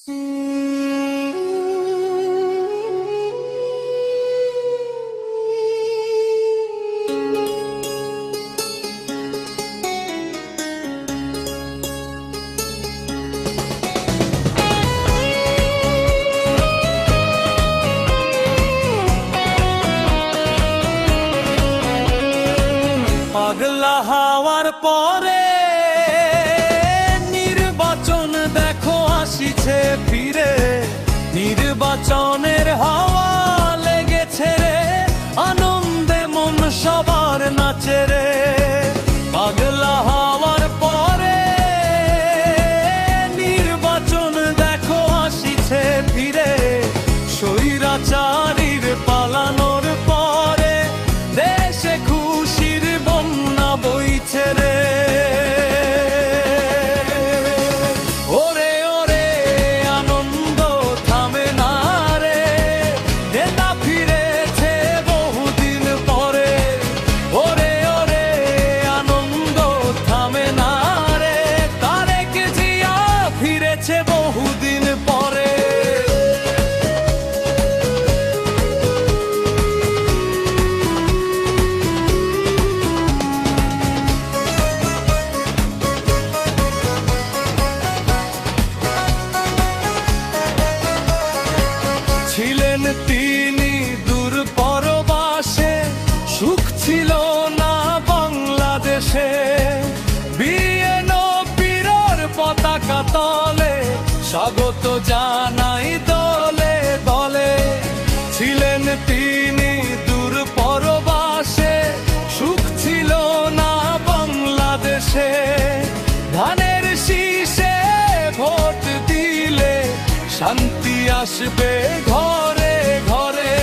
পাগলা হওয়ার পরে নির্বাচন দেখো আসিছে ফিরে, নির্বাচনের হাওয়া লেগেছে রে, আনন্দে মন সবার নাচে রে। পাগলা হওয়ার পরে নির্বাচন দেখো আসিছে ফিরে, স্বৈরাচারীর পালানোর পরে দেশে খুশির বন্যা বইছে রে। ওরে ওরে আনন্দ থামে না রে, নেতা ফিরেছে বহুদিন পরে। ওরে ওরে আনন্দ থামে না রে, তারেক জিয়া ফিরেছে বহুদিন পরে। ছিলেন তিনি দূর পরবাসে, সুখ ছিল না বাংলাদেশে। বিএনপির পতাকা তলে স্বাগত জানাই দলে দলে। ছিলেন তিনি দূর পরবাসে, সুখ ছিল না বাংলাদেশে। ধানের শীষে ভোট দিলে শান্তি আসবে ঘরে ঘরে।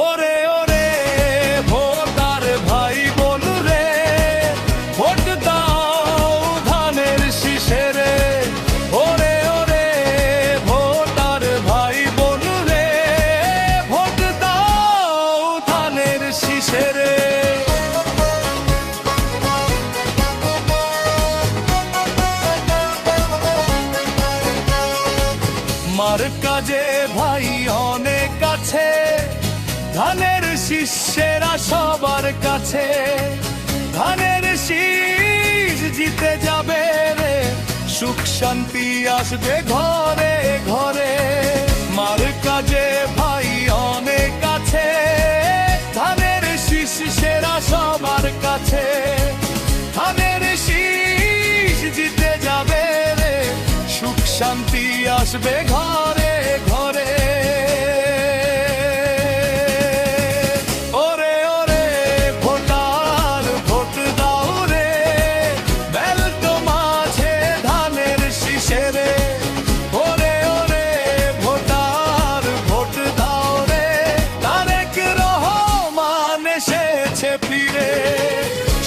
ওরে ওরে ভোটার ভাই বোন রে, ভোট দাও ধানের শীষে রে। ওরে ওরে ভোটার ভাই বোন রে, ভোট দাও ধানের শীষে রে। মার কাজে ভাই অনেক আছে, ধানের শিষ্যেরা সবার কাছে। ধানের শীষ জিতে যাবে রে, সুখ শান্তি আসবে ঘরে ঘরে। মার কাজে ভাই অনেক আছে, ধানের শিষ্যেরা সবার কাছে। ধানের শীষ জিতে যাবে রে, সুখ শান্তি আসবে ঘরে ঘরে। ওরে ওরে ভোটার ভোট দাও রে, ব্যালট মাঝে ধানের শীষে রে। ওরে ওরে ভোটার ভোট দাও রে, তারেক রহমান এসেছে ফিরে।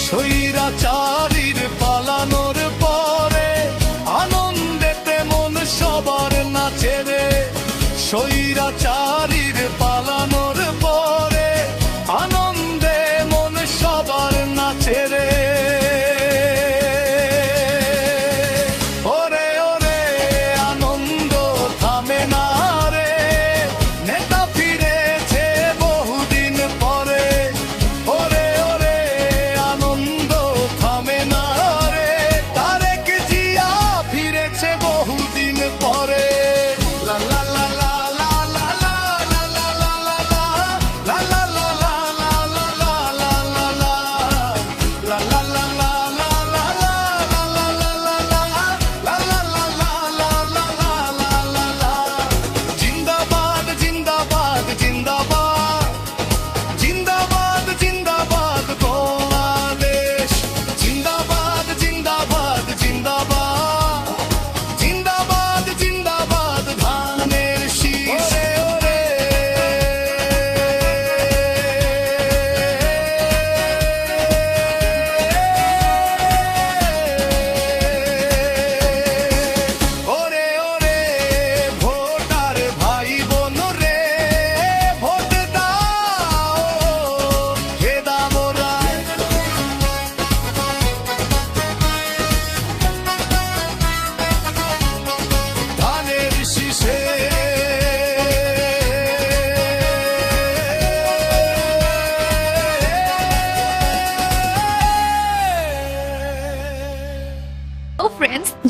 স্বৈরাচারীর পালানোর পরে আনন্দেতে মন সবার নাচে রে। স্বৈরাচারীর পালানোর পরে আনন্দে মন সবার নাচে রে। ওরে ওরে আনন্দ থামে না রে, নেতা ফিরেছে বহুদিন পরে। ওরে ওরে আনন্দ থামে না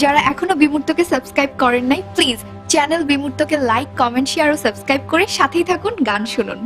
যারা এখনো বিমূর্তকে সাবস্ক্রাইব করেন নাই, প্লিজ চ্যানেল বিমূর্তকে লাইক, কমেন্ট, শেয়ার ও সাবস্ক্রাইব করে সাথেই থাকুন, গান শুনুন।